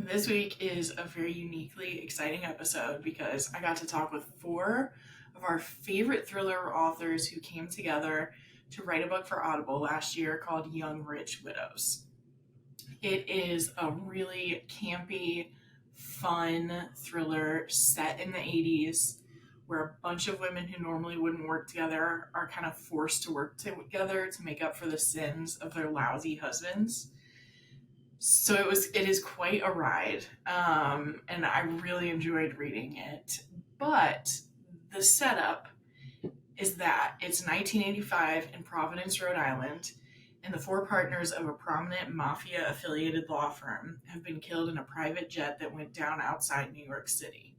This week is a very uniquely exciting episode because I got to talk with four of our favorite thriller authors who came together to write a book for Audible last year called Young Rich Widows. It is a really campy, fun thriller set in the 80s where a bunch of women who normally wouldn't work together are kind of forced to work together to make up for the sins of their lousy husbands. So it is quite a ride, and I really enjoyed reading it. But the setup is that it's 1985 in Providence, Rhode Island, and the four partners of a prominent mafia-affiliated law firm have been killed in a private jet that went down outside New York City.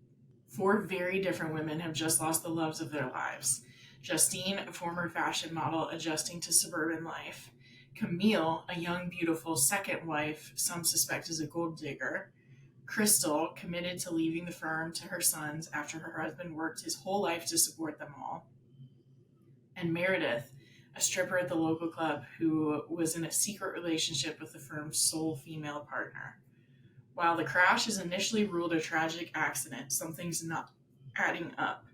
Four very different women have just lost the loves of their lives. Justine, a former fashion model adjusting to suburban life. Camille, a young, beautiful second wife some suspect is a gold digger. Crystal, committed to leaving the firm to her sons after her husband worked his whole life to support them all. And Meredith, a stripper at the local club who was in a secret relationship with the firm's sole female partner. While the crash is initially ruled a tragic accident, something's not adding up.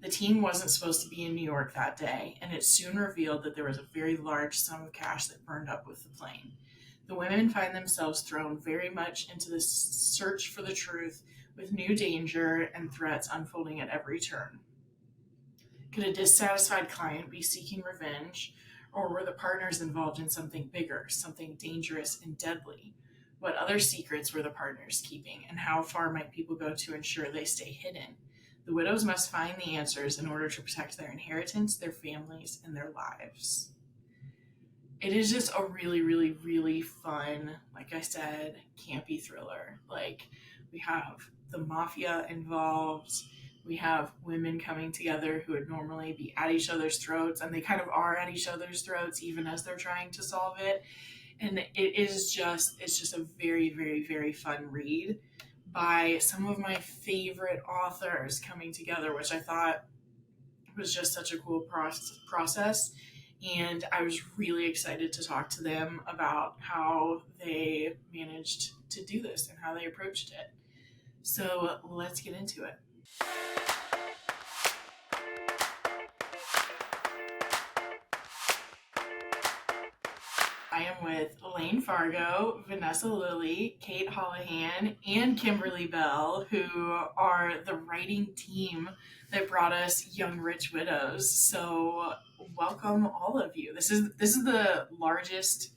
The team wasn't supposed to be in New York that day, and it soon revealed that there was a very large sum of cash that burned up with the plane. The women find themselves thrown very much into the search for the truth, with new danger and threats unfolding at every turn. Could a dissatisfied client be seeking revenge, or were the partners involved in something bigger, something dangerous and deadly? What other secrets were the partners keeping, and how far might people go to ensure they stay hidden? The widows must find the answers in order to protect their inheritance, their families, and their lives. It is just a really, really, really fun, like I said, campy thriller. Like, we have the mafia involved. We have women coming together who would normally be at each other's throats, and they kind of are at each other's throats even as they're trying to solve it. And it's just a very, very, very fun read by some of my favorite authors coming together, which I thought was just such a cool process. And I was really excited to talk to them about how they managed to do this and how they approached it. So let's get into it. I am with Layne Fargo, Vanessa Lillie, Cate Holahan, and Kimberly Belle, who are the writing team that brought us Young Rich Widows. So welcome all of you. This is the largest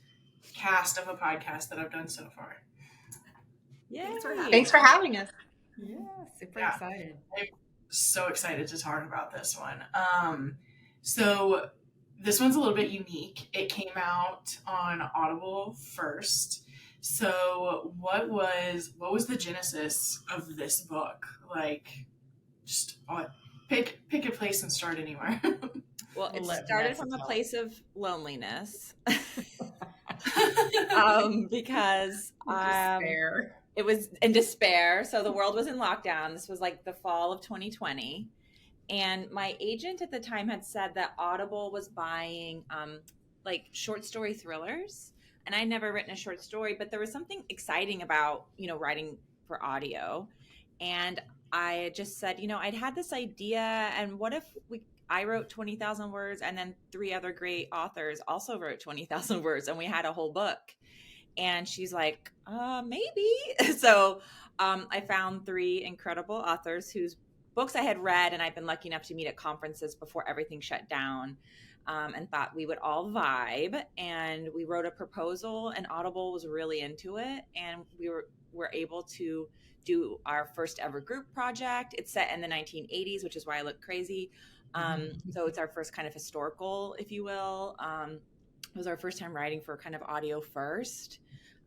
cast of a podcast that I've done so far. Yeah, Thanks for having us. Yeah, super excited. I'm so excited to talk about this one. So this one's a little bit unique. It came out on Audible first. So what was the genesis of this book? Like, just pick a place and start anywhere. Well, it started from a place of loneliness. Because Despair. It was in despair. So the world was in lockdown. This was like the fall of 2020. And my agent at the time had said that Audible was buying like short story thrillers. And I'd never written a short story, but there was something exciting about, writing for audio. And I just said, I'd had this idea, and what if I wrote 20,000 words, and then three other great authors also wrote 20,000 words, and we had a whole book. And she's like, maybe. So I found three incredible authors whose books I had read, and I've been lucky enough to meet at conferences before everything shut down, and thought we would all vibe. And we wrote a proposal, and Audible was really into it. And we were able to do our first ever group project. It's set in the 1980s, which is why I look crazy. So it's our first kind of historical, if you will. It was our first time writing for kind of audio first.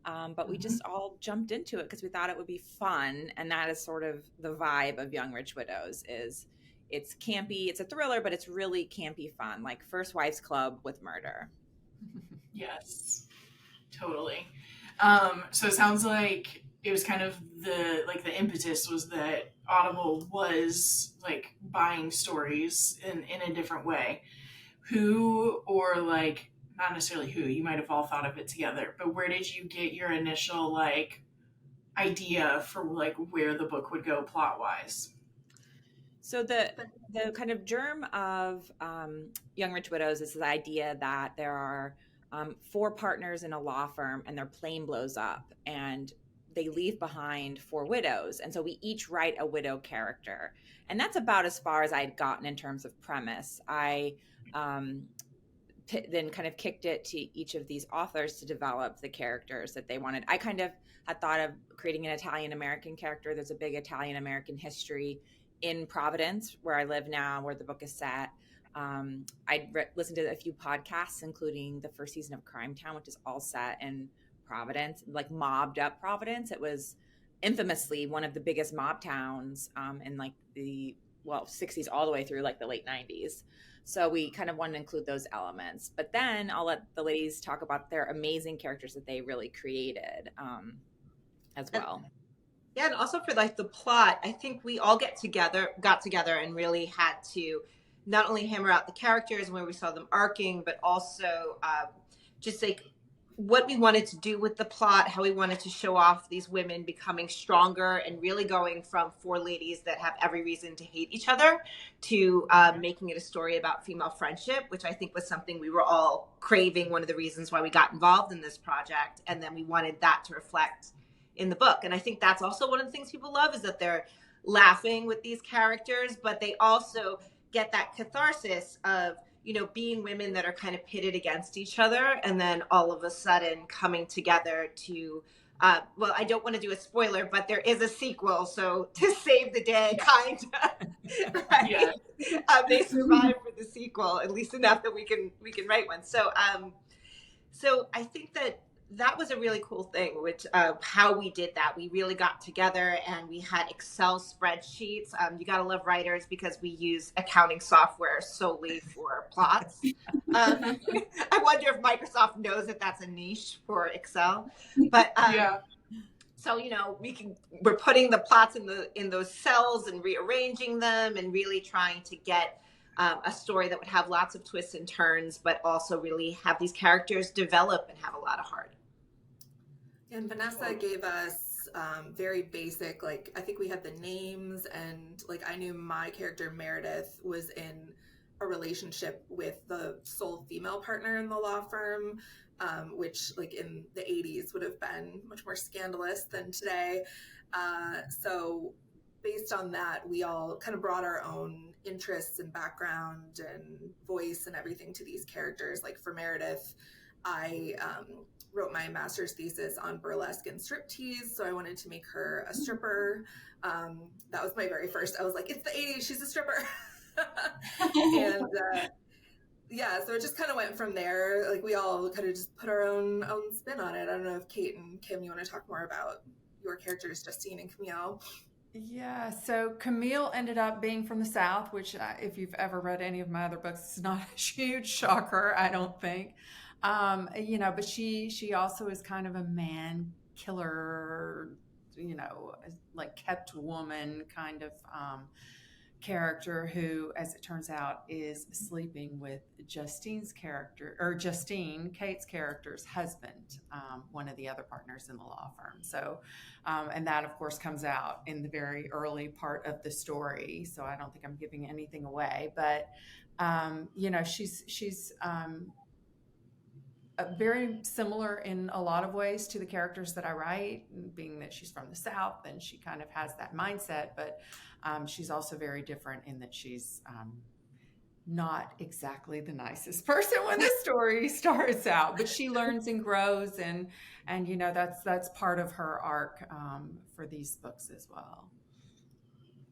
But we just all jumped into it because we thought it would be fun. And that is sort of the vibe of Young Rich Widows. It's campy. It's a thriller, but it's really campy fun, like First Wives Club with murder. Yes, totally. So it sounds like it was kind of the impetus was that Audible was like buying stories in a different way. Who, or like not necessarily who, you might have all thought of it together, but where did you get your initial like idea for like where the book would go plot wise? So the kind of germ of Young Rich Widows is the idea that there are four partners in a law firm and their plane blows up and they leave behind four widows. And so we each write a widow character. And that's about as far as I'd gotten in terms of premise. I then kind of kicked it to each of these authors to develop the characters that they wanted. I kind of had thought of creating an Italian American character. There's a big Italian American history in Providence, where I live now, where the book is set. I listened to a few podcasts, including the first season of Crime Town, which is all set in Providence, like mobbed up Providence. It was infamously one of the biggest mob towns in like the 60s all the way through like the late 90s. So we kind of wanted to include those elements. But then I'll let the ladies talk about their amazing characters that they really created as well. Yeah, and also for like the plot, I think we all got together and really had to not only hammer out the characters and where we saw them arcing, but also just like what we wanted to do with the plot, how we wanted to show off these women becoming stronger and really going from four ladies that have every reason to hate each other to making it a story about female friendship, which I think was something we were all craving, one of the reasons why we got involved in this project. And then we wanted that to reflect in the book. And I think that's also one of the things people love, is that they're laughing with these characters, but they also get that catharsis of, you know, being women that are kind of pitted against each other and then all of a sudden coming together to well, I don't want to do a spoiler, but there is a sequel, so to save the day, kind of, right? Yeah. They survive for the sequel, at least enough that we can write one. So so I think that was a really cool thing, which how we did that. We really got together and we had Excel spreadsheets. You got to love writers because we use accounting software solely for plots. I wonder if Microsoft knows that that's a niche for Excel. But Yeah. so, you know, we're putting the plots in those cells and rearranging them and really trying to get a story that would have lots of twists and turns, but also really have these characters develop and have a lot of heart. And Vanessa gave us very basic, like, I think we had the names, and like I knew my character Meredith was in a relationship with the sole female partner in the law firm, which like in the 80s would have been much more scandalous than today. So based on that, we all kind of brought our own interests and background and voice and everything to these characters. Like for Meredith, I wrote my master's thesis on burlesque and striptease, so I wanted to make her a stripper. That was my very first. I was like, it's the 80s, she's a stripper. And yeah, so it just kind of went from there. Like we all kind of just put our own spin on it. I don't know if Cate and Kim, you want to talk more about your characters, Justine and Camille? Yeah, so Camille ended up being from the South, which if you've ever read any of my other books, it's not a huge shocker, I don't think. You know, but she also is kind of a man killer, you know, like kept woman kind of character who, as it turns out, is sleeping with Justine's character, or Justine, Kate's character's husband, one of the other partners in the law firm. So, and that of course comes out in the very early part of the story. So I don't think I'm giving anything away, but you know, she's very similar in a lot of ways to the characters that I write, being that she's from the South and she kind of has that mindset, but she's also very different in that she's not exactly the nicest person when the story starts out, but she learns and grows, and you know, that's part of her arc for these books as well.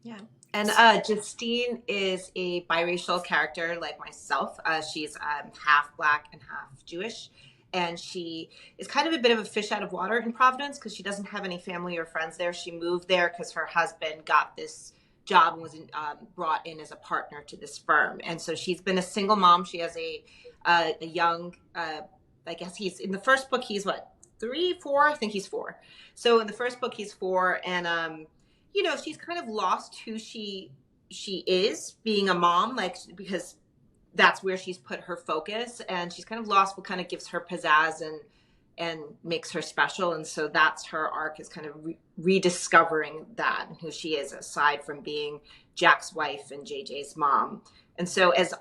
Yeah. And Justine is a biracial character like myself. She's half Black and half Jewish. And she is kind of a bit of a fish out of water in Providence because she doesn't have any family or friends there. She moved there because her husband got this job and was brought in as a partner to this firm. And so she's been a single mom. She has a young, I guess he's, in the first book, he's what, 3, 4? I think he's 4. So in the first book, he's 4. And, you know, she's kind of lost who she is being a mom, like, because that's where she's put her focus, and she's kind of lost what kind of gives her pizzazz and makes her special. And so that's her arc, is kind of rediscovering that and who she is, aside from being Jack's wife and JJ's mom. And so as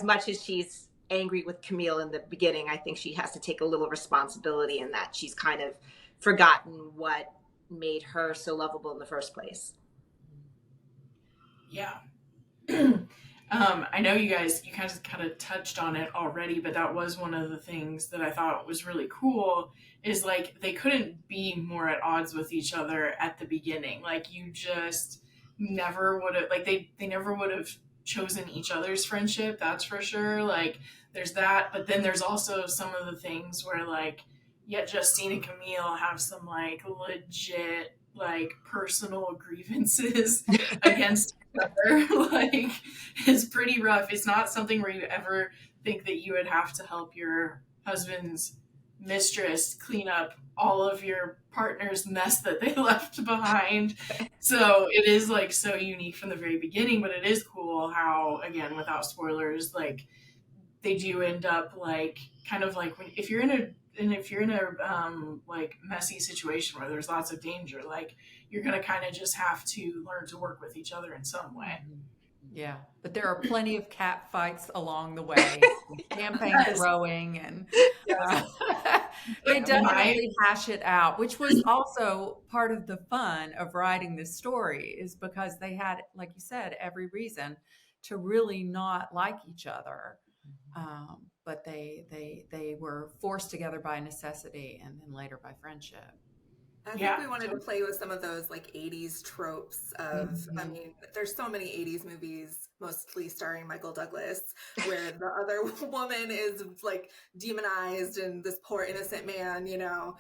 much as she's angry with Camille in the beginning, I think she has to take a little responsibility in that she's kind of forgotten what made her so lovable in the first place. Yeah. I know you guys kind of touched on it already, but that was one of the things that I thought was really cool, is like they couldn't be more at odds with each other at the beginning. Like you just never would have, like they never would have chosen each other's friendship, that's for sure. Like there's that, but then there's also some of the things where like, yeah, Justine and Camille have some like legit like personal grievances against each other. Like it's pretty rough. It's not something where you ever think that you would have to help your husband's mistress clean up all of your partner's mess that they left behind. So it is like so unique from the very beginning, but it is cool how, again, without spoilers, like they do end up like kind of like if you're in a like messy situation where there's lots of danger, like you're gonna kind of just have to learn to work with each other in some way. Yeah, but there are plenty of cat fights along the way, champagne throwing, and they definitely hash it out, which was also part of the fun of writing this story, is because they had, like you said, every reason to really not like each other. But they were forced together by necessity and then later by friendship. I think we wanted to play with some of those like 80s tropes of, I mean, there's so many 80s movies, mostly starring Michael Douglas, where the other woman is like demonized and this poor innocent man, you know?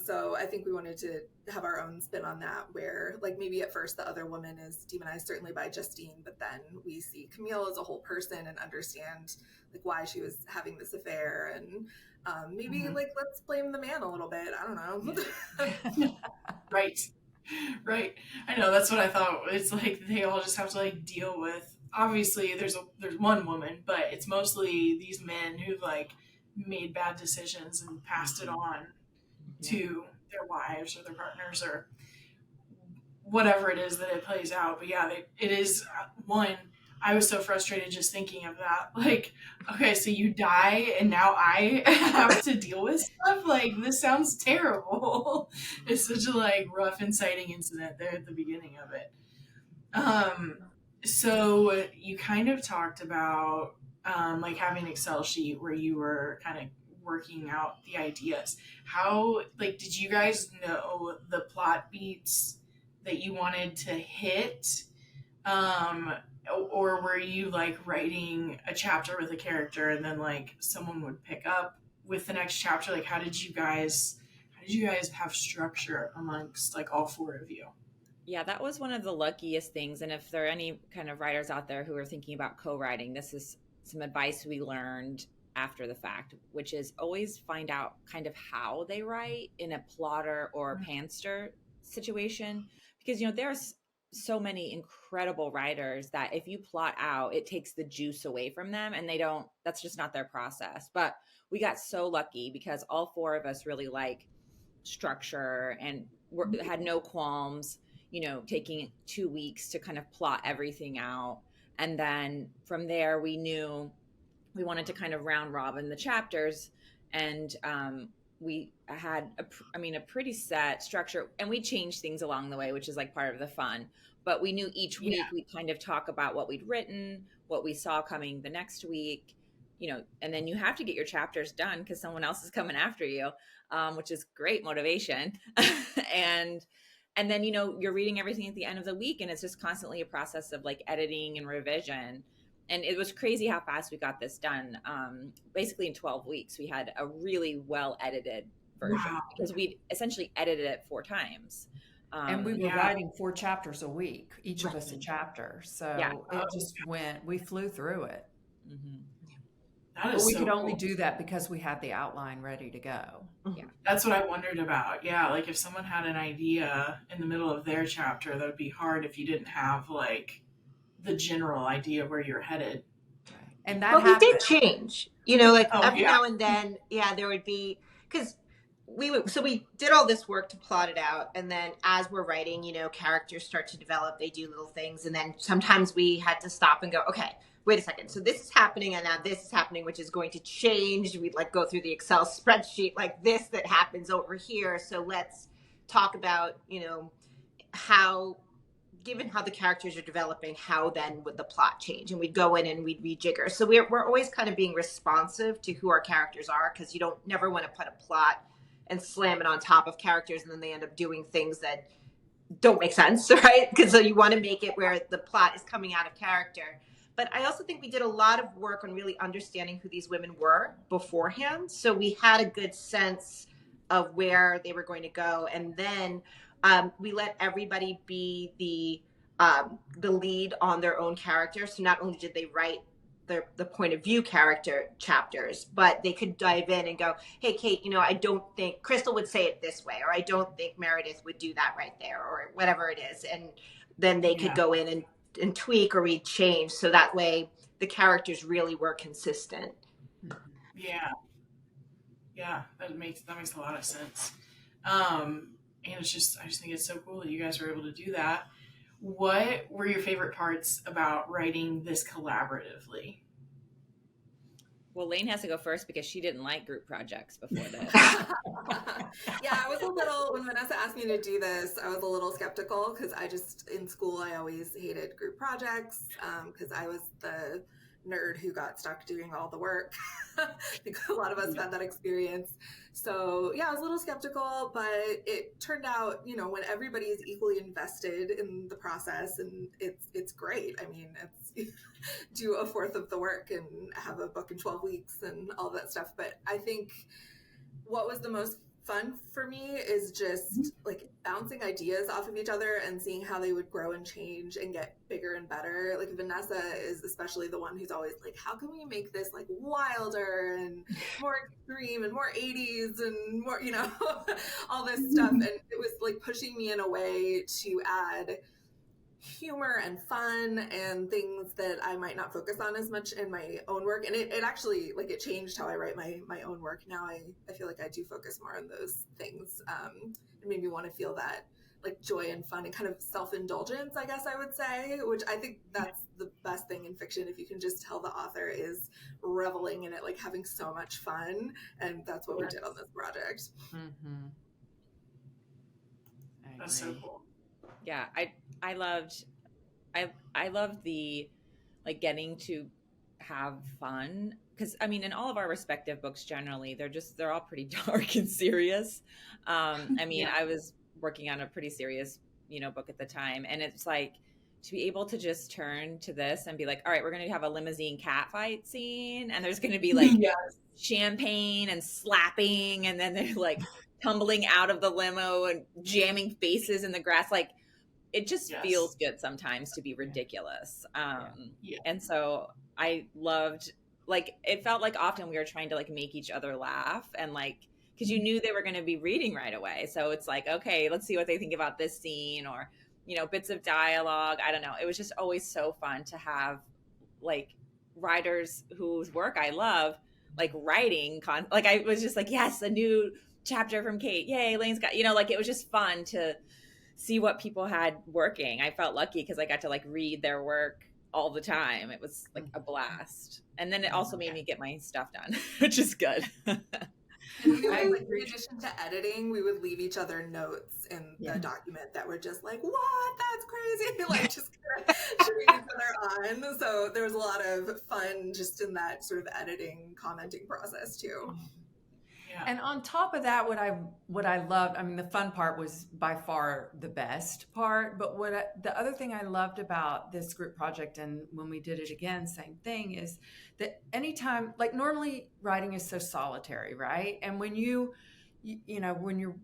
So I think we wanted to have our own spin on that, where like maybe at first the other woman is demonized, certainly by Justine, but then we see Camille as a whole person and understand like why she was having this affair, and maybe like let's blame the man a little bit. I don't know. Right. I know, that's what I thought. It's like they all just have to like deal with. Obviously, there's one woman, but it's mostly these men who've like made bad decisions and passed it on to their wives or their partners or whatever it is that it plays out. But yeah, it is one. I was so frustrated just thinking of that. Like, okay, so you die and now I have to deal with stuff? Like, this sounds terrible. It's such a like rough inciting incident there at the beginning of it. So you kind of talked about like having an Excel sheet where you were kind of working out the ideas. How, like, did you guys know the plot beats that you wanted to hit? Or were you like writing a chapter with a character and then like someone would pick up with the next chapter? Like how did you guys have structure amongst like all four of you? Yeah, that was one of the luckiest things. And if there are any kind of writers out there who are thinking about co-writing, this is some advice we learned after the fact, which is always find out kind of how they write in a plotter or a pantser situation. Because, you know, there's so many incredible writers that if you plot out, it takes the juice away from them and that's just not their process. But we got so lucky because all four of us really like structure and had no qualms, you know, taking 2 weeks to kind of plot everything out. And then from there, we knew we wanted to kind of round robin the chapters, and we had a pretty set structure, and we changed things along the way, which is like part of the fun. But we knew each week we'd kind of talk about what we'd written, what we saw coming the next week, you know, and then you have to get your chapters done because someone else is coming after you, which is great motivation. and then, you know, you're reading everything at the end of the week, and it's just constantly a process of like editing and revision. And it was crazy how fast we got this done. Basically in 12 weeks, we had a really well edited version because we essentially edited it 4 times. And we were writing 4 chapters a week, each of us a chapter. So it just we flew through it. But we could only do that because we had the outline ready to go. Yeah, that's what I wondered about. Yeah, like if someone had an idea in the middle of their chapter, that would be hard if you didn't have like the general idea of where you're headed. And that But we did happened. change, like Oh, every yeah. now and then, there would be, because we did all this work to plot it out. And then as we're writing, characters start to develop, they do little things. And then sometimes we had to stop and go, okay, wait a second. So this is happening and now this is happening, which is going to change. We'd like go through the Excel spreadsheet like this that happens over here. So let's talk about, how, given how the characters are developing, how then would the plot change? And we'd go in and we'd rejigger. So we're always kind of being responsive to who our characters are, because you don't never want to put a plot and slam it on top of characters and then they end up doing things that don't make sense, right? Because so you want to make it where the plot is coming out of character. But I also think we did a lot of work on really understanding who these women were beforehand. So we had a good sense of where they were going to go. And then we let everybody be the lead on their own character. So not only did they write the point of view character chapters, but they could dive in and go, hey, Cate, I don't think Crystal would say it this way, or I don't think Meredith would do that right there, or whatever it is. And then they could go in and tweak or change. So that way the characters really were consistent. Yeah. Yeah. That makes a lot of sense. And I just think it's so cool that you guys were able to do that. What were your favorite parts about writing this collaboratively? Well, Layne has to go first because she didn't like group projects before this. Yeah, I was a little, when Vanessa asked me to do this, I was a little skeptical because in school, I always hated group projects because I was the nerd who got stuck doing all the work. I think a lot of us had that experience. So yeah, I was a little skeptical, but it turned out, when everybody is equally invested in the process, and it's great. I mean, it's do a fourth of the work and have a book in 12 weeks and all that stuff. But I think what was the most fun for me is just like bouncing ideas off of each other and seeing how they would grow and change and get bigger and better. Like Vanessa is especially the one who's always like, how can we make this like wilder and more extreme and more 80s and more, all this stuff. And it was like pushing me in a way to add humor and fun and things that I might not focus on as much in my own work. And it actually, like, it changed how I write my own work. Now I feel like I do focus more on those things. It made me want to feel that like joy and fun and kind of self-indulgence, I guess I would say, which I think that's the best thing in fiction. If you can just tell the author is reveling in it, like having so much fun. And that's what we did on this project. Mm-hmm. That's so cool. Yeah, I loved the like getting to have fun, because I mean in all of our respective books generally they're all pretty dark and serious. I mean I was working on a pretty serious book at the time, and it's like to be able to just turn to this and be like, all right, we're going to have a limousine cat fight scene and there's going to be like champagne and slapping, and then they're like tumbling out of the limo and jamming faces in the grass. Like it just feels good sometimes to be ridiculous. And so I loved, like, it felt like often we were trying to like make each other laugh, and like, because you knew they were going to be reading right away. So it's like, okay, let's see what they think about this scene, or, bits of dialogue. I don't know. It was just always so fun to have like writers whose work I love, like writing, like I was just like, yes, a new chapter from Cate. Yay, Layne's got, like it was just fun to see what people had working. I felt lucky because I got to like read their work all the time. It was like a blast. And then it also made me get my stuff done, which is good. And we would, like, in addition to editing, we would leave each other notes in the document that were just like, what? That's crazy. Like just cheering each other on. So there was a lot of fun just in that sort of editing, commenting process too. And on top of that, what I loved, I mean, the fun part was by far the best part, but the other thing I loved about this group project, and when we did it again, same thing, is that anytime, like normally writing is so solitary, right? And when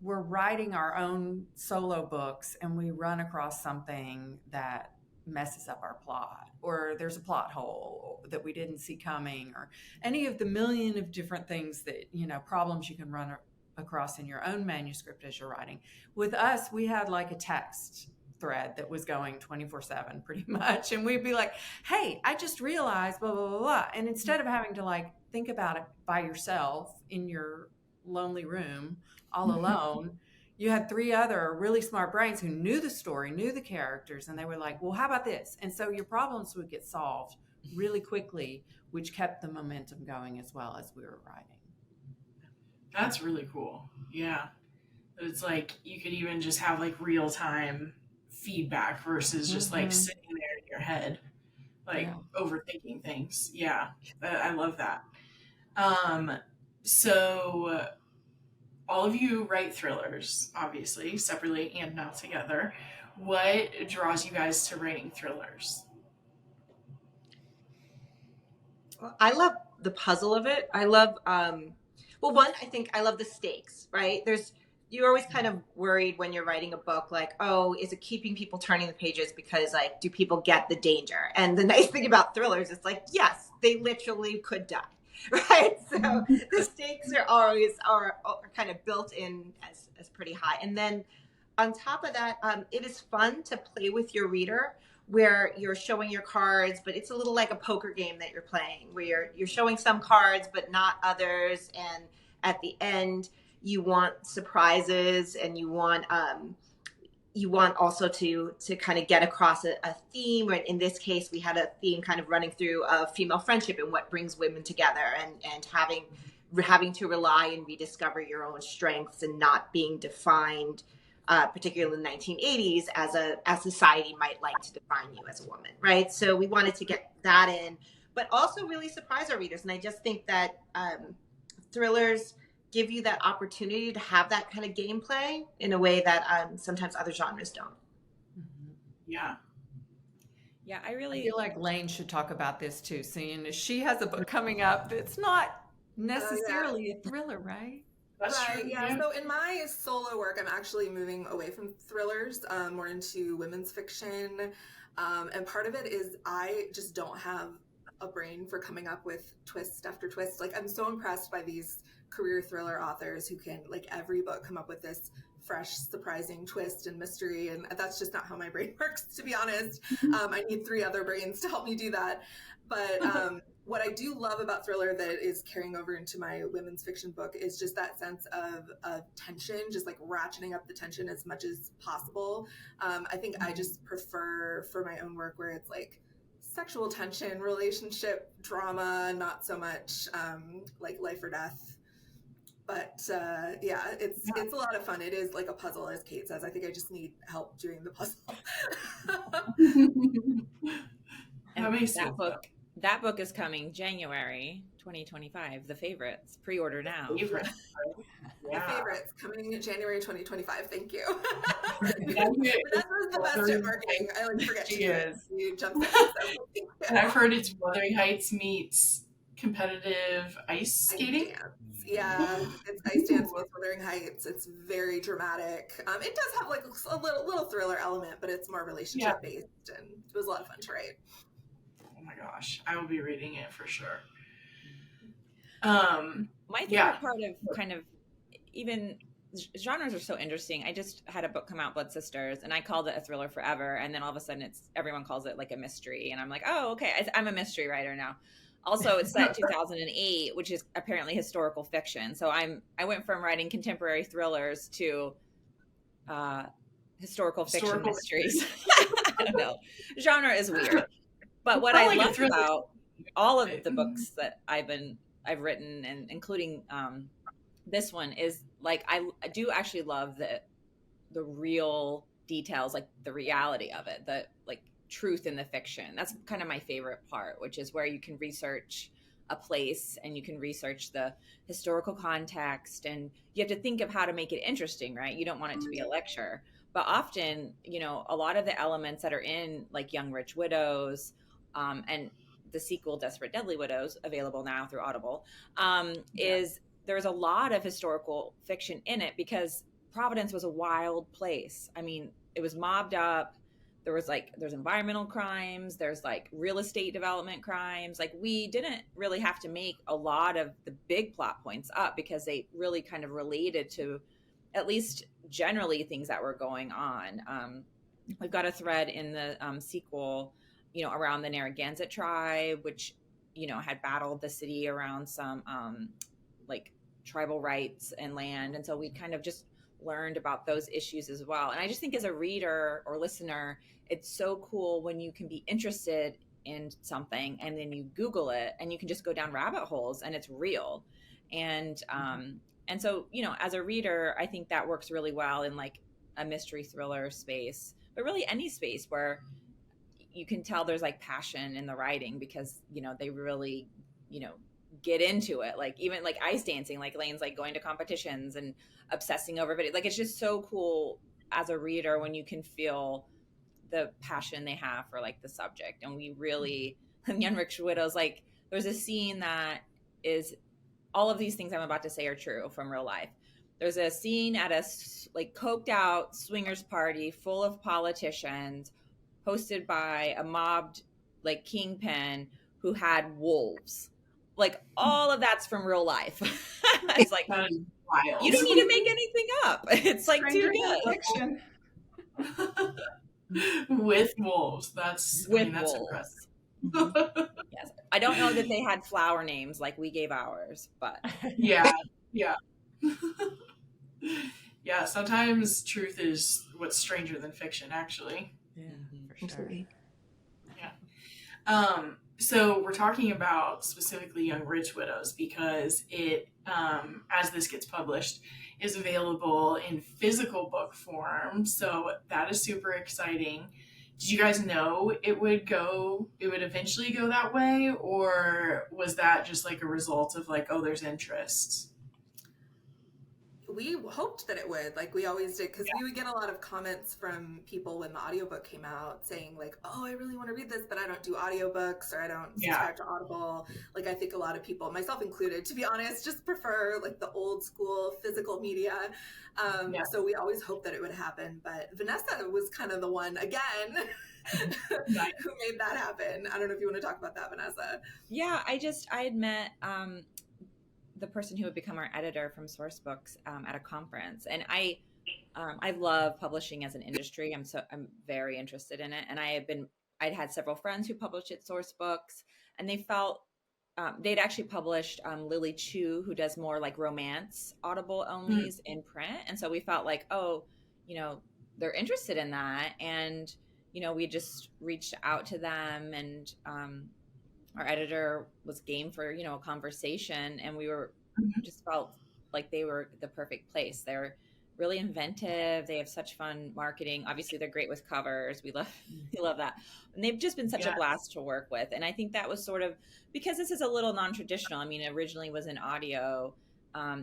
we're writing our own solo books and we run across something that messes up our plot, or there's a plot hole that we didn't see coming, or any of the million of different things that, problems you can run across in your own manuscript as you're writing. With us, we had like a text thread that was going 24/7 pretty much. And we'd be like, hey, I just realized blah, blah, blah, blah. And instead of having to like think about it by yourself in your lonely room all alone, you had three other really smart brains who knew the story, knew the characters, and they were like, well, how about this? And so your problems would get solved really quickly, which kept the momentum going as well as we were writing. That's really cool. Yeah. It's like you could even just have like real time feedback versus just like sitting there in your head, like overthinking things. Yeah. I love that. So all of you write thrillers, obviously, separately and now together. What draws you guys to writing thrillers? Well, I love the puzzle of it. I love, well, one, I think I love the stakes, right? You're always kind of worried when you're writing a book, like, oh, is it keeping people turning the pages because, like, do people get the danger? And the nice thing about thrillers is, like, yes, they literally could die, right? So the stakes are kind of built in as pretty high. And then on top of that, it is fun to play with your reader, where you're showing your cards, but it's a little like a poker game that you're playing, where you're showing some cards but not others, and at the end you want surprises, and you want also to kind of get across a theme. Or in this case, we had a theme kind of running through female friendship and what brings women together, and having to rely and rediscover your own strengths and not being defined, particularly in the 1980s, as society might like to define you as a woman, right? So we wanted to get that in, but also really surprise our readers. And I just think that thrillers give you that opportunity to have that kind of gameplay in a way that sometimes other genres don't. Yeah. Yeah, I feel like Layne should talk about this too, seeing as she has a book coming up that's not necessarily a thriller, right? That's right, true. yeah. So in my solo work, I'm actually moving away from thrillers, more into women's fiction. And part of it is I just don't have a brain for coming up with twist after twist. Like, I'm so impressed by these career thriller authors who can, like, every book come up with this fresh, surprising twist and mystery. And that's just not how my brain works, to be honest. I need three other brains to help me do that. But what I do love about thriller that is carrying over into my women's fiction book is just that sense of tension, just like ratcheting up the tension as much as possible. I think I just prefer for my own work where it's like sexual tension, relationship drama, not so much like life or death. But yeah, it's a lot of fun. It is like a puzzle, as Cate says. I think I just need help doing the puzzle. And that book is coming January 2025. The Favorites, pre-order now. Yeah. The Favorites coming January 2025. Thank you. Vanessa's the best at marketing. I like forget she is. You jump in. So. And I've heard it's Wuthering Heights meets competitive ice skating. Yeah, it's ice dance with Wuthering Heights. It's very dramatic. It does have like a little thriller element, but it's more relationship based, and it was a lot of fun to write. Oh my gosh, I will be reading it for sure. My favorite part of kind of, even genres are so interesting. I just had a book come out, Blood Sisters, and I called it a thriller forever, and then all of a sudden everyone calls it like a mystery, and I'm like, oh, okay, I'm a mystery writer now. Also, it's set in 2008, which is apparently historical fiction. So I went from writing contemporary thrillers to historical fiction mysteries. I don't know. Genre is weird. But what I love about all of the books that I've written, and including this one, is like I do actually love the real details, like the reality of it, the like truth in the fiction. That's kind of my favorite part, which is where you can research a place and you can research the historical context, and you have to think of how to make it interesting, right? You don't want it to be a lecture, but often, you know, a lot of the elements that are in like Young Rich Widows, and the sequel Desperate Deadly Widows, available now through Audible, is there's a lot of historical fiction in it, because Providence was a wild place. I mean, it was mobbed up. There's environmental crimes, there's like real estate development crimes. Like, we didn't really have to make a lot of the big plot points up, because they really kind of related to, at least generally, things that were going on. we've got a thread in the sequel, around the Narragansett tribe, which, had battled the city around some like tribal rights and land. And so we kind of just learned about those issues as well. And I just think as a reader or listener, it's so cool when you can be interested in something and then you Google it and you can just go down rabbit holes and it's real. And so, as a reader, I think that works really well in like a mystery thriller space, but really any space where you can tell there's like passion in the writing because, they really, get into it. Like even like ice dancing, like Layne's like going to competitions and obsessing over videos. Like it's just so cool as a reader when you can feel the passion they have for like the subject. And we really, in Young Rich Widows, like there's a scene that is, all of these things I'm about to say are true from real life. There's a scene at a like coked out swingers party full of politicians hosted by a mobbed like kingpin who had wolves. Like all of that's from real life. It's like, That is wild. you don't need to make anything up. It's like too good. Fiction. With wolves. That's With impressive. Yes. I don't know that they had flower names like we gave ours, but Yeah. Yeah, sometimes truth is what's stranger than fiction, actually. Yeah, for sure. Absolutely. So we're talking about specifically Young Rich Widows because it, as this gets published, is available in physical book form. So that is super exciting. Did you guys know it would eventually go that way? Or was that just like a result of like, oh, there's interest? We hoped that it would, like we always did, because we would get a lot of comments from people when the audiobook came out saying like, oh, I really want to read this, but I don't do audiobooks or I don't subscribe to Audible. Like I think a lot of people, myself included, to be honest, just prefer like the old school physical media. So we always hoped that it would happen, but Vanessa was kind of the one again who made that happen. I don't know if you want to talk about that, Vanessa. Yeah, I had met the person who would become our editor from Sourcebooks at a conference, and I love publishing as an industry. I'm very interested in it, and I'd had several friends who published at Sourcebooks, and they felt they'd actually published Lily Chu, who does more like romance Audible onlys in print, and so we felt like, oh, they're interested in that, and we just reached out to them, and our editor was game for, a conversation, and we were just felt like they were the perfect place. They're really inventive. They have such fun marketing. Obviously they're great with covers. We love that. And they've just been such a blast to work with. And I think that was sort of, because this is a little non-traditional. I mean, it originally was in audio.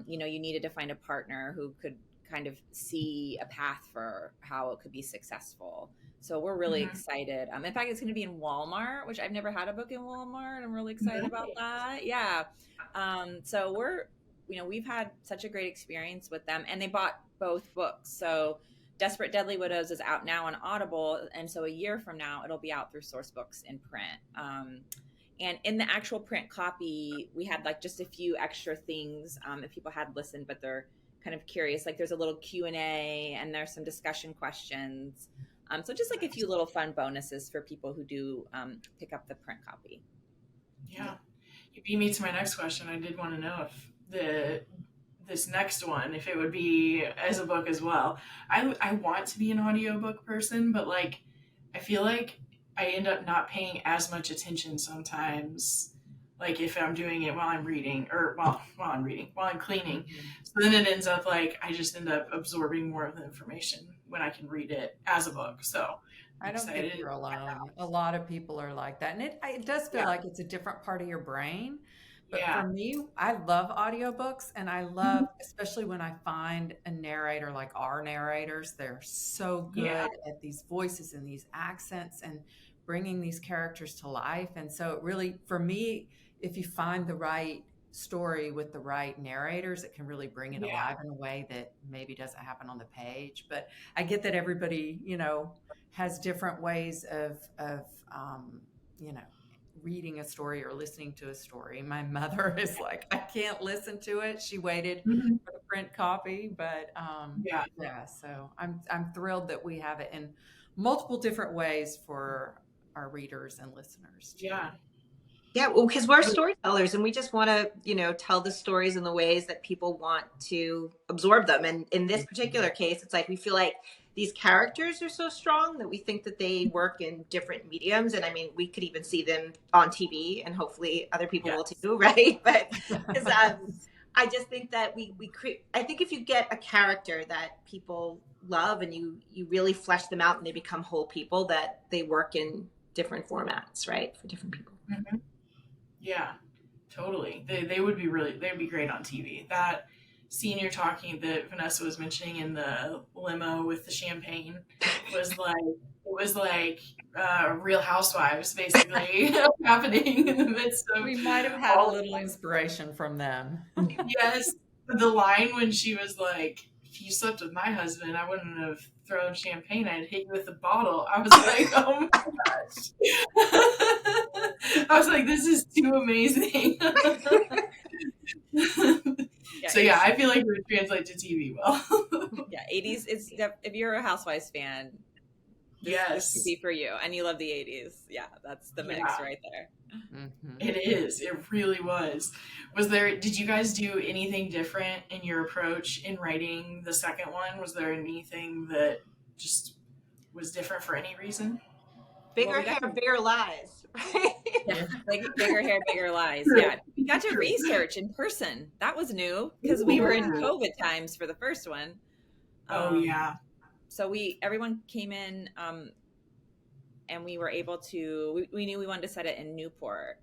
You needed to find a partner who could kind of see a path for how it could be successful. So we're really excited. In fact, it's going to be in Walmart, which I've never had a book in Walmart. I'm really excited about that. Yeah. So we've had such a great experience with them, and they bought both books. So Desperate Deadly Widows is out now on Audible. And so a year from now, it'll be out through Sourcebooks in print. And in the actual print copy, we had like just a few extra things that people had listened, but they're kind of curious. Like there's a little Q&A and there's some discussion questions. So just like a few little fun bonuses for people who do pick up the print copy. Yeah. You beat me to my next question. I did want to know if this next one, if it would be as a book as well. I want to be an audiobook person, but like I feel like I end up not paying as much attention sometimes. Like if I'm doing it while I'm reading or while I'm cleaning. So then it ends up like I just end up absorbing more of the information when I can read it as a book. So I don't think you're alone. A lot of people are like that. And it does feel like it's a different part of your brain. But for me, I love audiobooks, and I love, especially when I find a narrator like our narrators, they're so good at these voices and these accents and bringing these characters to life. And so it really, for me, if you find the right story with the right narrators, it can really bring it alive in a way that maybe doesn't happen on the page. But I get that everybody, has different ways of reading a story or listening to a story. My mother is like, I can't listen to it. She waited for the print copy, but so I'm thrilled that we have it in multiple different ways for our readers and listeners. Yeah. Yeah, well, because we're storytellers and we just want to, tell the stories in the ways that people want to absorb them. And in this particular case, it's like we feel like these characters are so strong that we think that they work in different mediums. And I mean, we could even see them on TV, and hopefully other people will too, right? But 'cause, I just think that we create. I think if you get a character that people love and you really flesh them out and they become whole people, that they work in different formats, right, for different people. Mm-hmm. Yeah, totally. They'd be great on TV. That scene you're talking that Vanessa was mentioning in the limo with the champagne was like Real Housewives basically happening in the midst of. We might have had a little inspiration from them. Yes, the line when she was like, "If you slept with my husband, I wouldn't have thrown champagne. I'd hit you with a bottle." I was like, "Oh my gosh!" I was like, "This is too amazing." So yeah, I feel like it would translate to TV well. Yeah, 80s is if you're a Housewives fan, this could be for you, and you love the 80s. Yeah, that's the mix right there. Mm-hmm. It is. It really was. Did you guys do anything different in your approach in writing the second one? Was there anything that just was different for any reason? Bigger hair, bigger lies. Right? Yeah, like bigger hair, bigger lies. Yeah, we got to research in person. That was new because we were in COVID times for the first one. Oh yeah. So everyone came in, and we were able to. We knew we wanted to set it in Newport,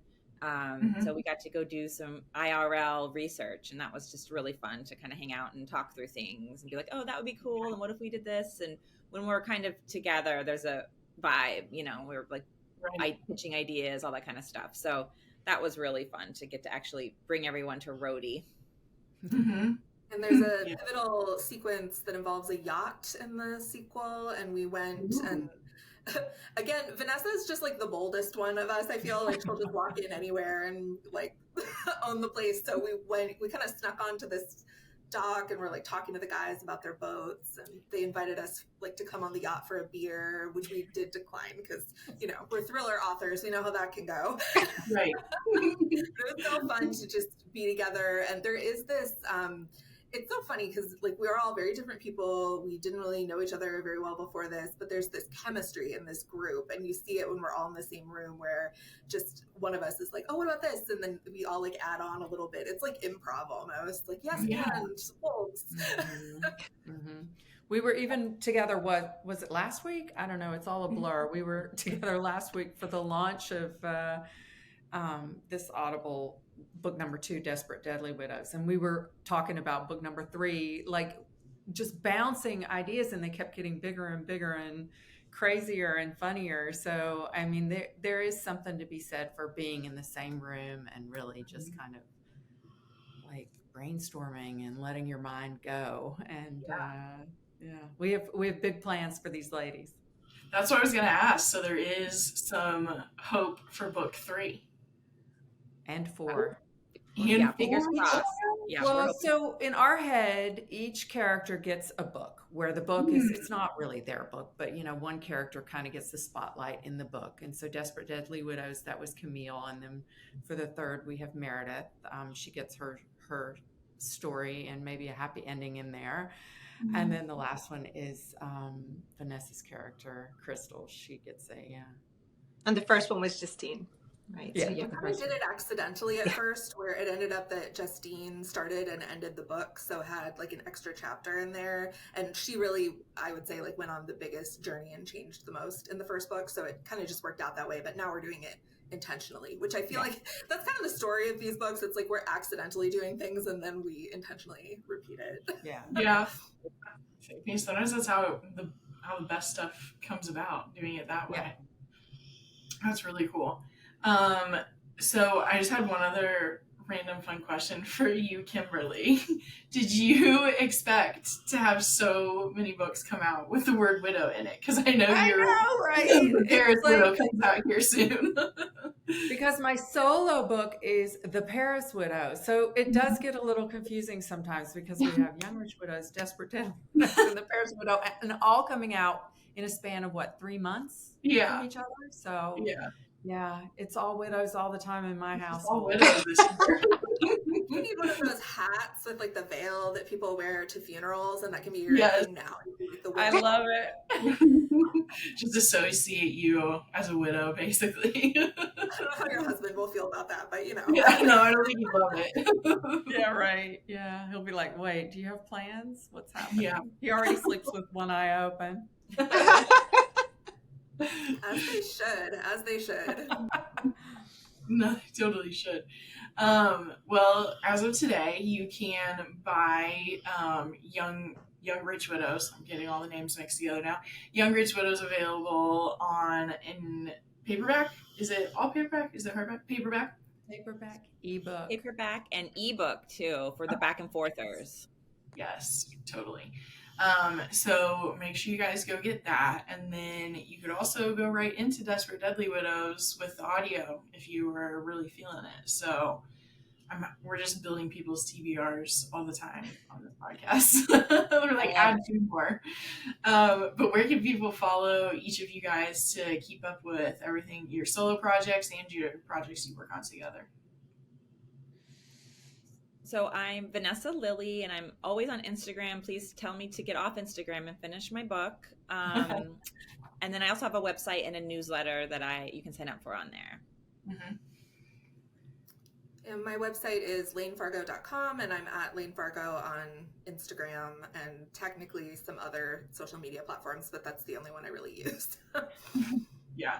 so we got to go do some IRL research, and that was just really fun to kind of hang out and talk through things and be like, "Oh, that would be cool." And what if we did this? And when we're kind of together, there's a vibe. We're like pitching ideas, all that kind of stuff. So that was really fun to get to actually bring everyone to Rhodey. Mm-hmm. And there's a pivotal sequence that involves a yacht in the sequel, and we went and again, Vanessa is just like the boldest one of us. I feel like she'll just walk in anywhere and like own the place. So we kind of snuck onto this dock and we're like talking to the guys about their boats, and they invited us like to come on the yacht for a beer, which we did decline because we're thriller authors, we know how that can go. Right. It was so fun to just be together, and there is this it's so funny because like we are all very different people. We didn't really know each other very well before this, but there's this chemistry in this group, and you see it when we're all in the same room where just one of us is like, "Oh, what about this?" And then we all like add on a little bit. It's like improv almost. Like, yes, and wolves. Mm-hmm. We were even together. What was it last week? I don't know. It's all a blur. We were together last week for the launch of this Audible book number 2, Desperate Deadly Widows, and we were talking about book number 3, like just bouncing ideas, and they kept getting bigger and bigger and crazier and funnier. So I mean, there is something to be said for being in the same room and really just kind of like brainstorming and letting your mind go. And we have big plans for these ladies. That's what I was going to ask. So there is some hope for book 3 and 4. Fingers crossed. Yeah. Well, so in our head, each character gets a book where the book is, it's not really their book, but one character kind of gets the spotlight in the book. And so Desperate Deadly Widows, that was Camille. And then for the third, we have Meredith. She gets her story and maybe a happy ending in there. Mm-hmm. And then the last one is Vanessa's character, Crystal. She gets And the first one was Justine. Right. Yeah. So you kind of did it accidentally at first, where it ended up that Justine started and ended the book, so had like an extra chapter in there, and she really, I would say, like went on the biggest journey and changed the most in the first book. So it kind of just worked out that way. But now we're doing it intentionally, which I feel like that's kind of the story of these books. It's like we're accidentally doing things and then we intentionally repeat it. Yeah. Sometimes that's how the best stuff comes about, doing it that way. Yeah. That's really cool. So I just had one other random fun question for you, Kimberly. Did you expect to have so many books come out with the word widow in it? Because I know Paris Widow comes out here soon. Because my solo book is The Paris Widow. So it does get a little confusing sometimes because we have Young Rich Widows, Desperate Deadly Widows, and The Paris Widow, and all coming out in a span of 3 months Yeah. from each other. So Yeah. yeah, it's all widows all the time in my It's all household. widows this year. You need one of those hats with like the veil that people wear to funerals, and that can be your Yes. thing now. Like the I widow. love it. Just associate you as a widow, basically. I don't know how your husband will feel about that, but you know. Yeah, no, I don't think he'd love it. Yeah, right. Yeah, he'll be like, "Wait, do you have plans? What's happening?" Yeah. He already sleeps with one eye open. As they should. As they should. No, they totally should. Well, as of today, you can buy Young Rich Widows. I'm getting all the names mixed together now. Young Rich Widows available in paperback. Is it all paperback? Is it hardback? Paperback? Paperback, ebook. Paperback and ebook too for the back and forthers. Yes, totally. So make sure you guys go get that. And then you could also go right into Desperate Deadly Widows with the audio if you were really feeling it. So we're just building people's TBRs all the time on this podcast. We're like, add 2 more. But where can people follow each of you guys to keep up with everything, your solo projects and your projects you work on together? So I'm Vanessa Lillie, and I'm always on Instagram. Please tell me to get off Instagram and finish my book. And then I also have a website and a newsletter that you can sign up for on there. Mm-hmm. And my website is laynefargo.com, and I'm at Layne Fargo on Instagram and technically some other social media platforms, but that's the only one I really use. Yeah.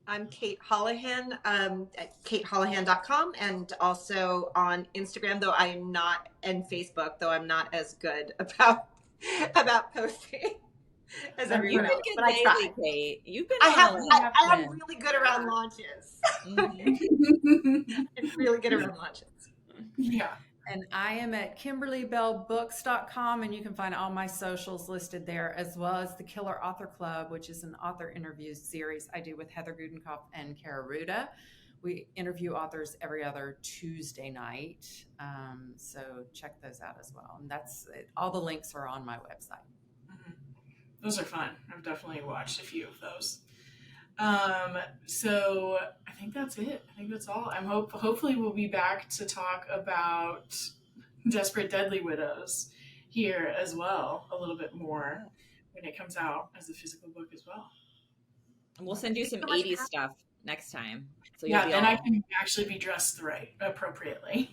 I'm Cate Holahan at cateholahan.com, and also on Instagram, though I am not, and Facebook, though I'm not as good about posting as everyone else. But I try. Kate. You've been. I am really good around launches. Mm-hmm. I'm really good around launches. Yeah. And I am at KimberlyBelleBooks.com, and you can find all my socials listed there, as well as the Killer Author Club, which is an author interview series I do with Heather Gudenkauf and Kara Ruda. We interview authors every other Tuesday night, so check those out as well. And that's it. All the links are on my website. Mm-hmm. Those are fun. I've definitely watched a few of those. So I think that's it. I think that's all. Hopefully we'll be back to talk about Desperate Deadly Widows here as well a little bit more when it comes out as a physical book as well. And we'll send you some 80s stuff next time. So yeah, then I can actually be dressed appropriately.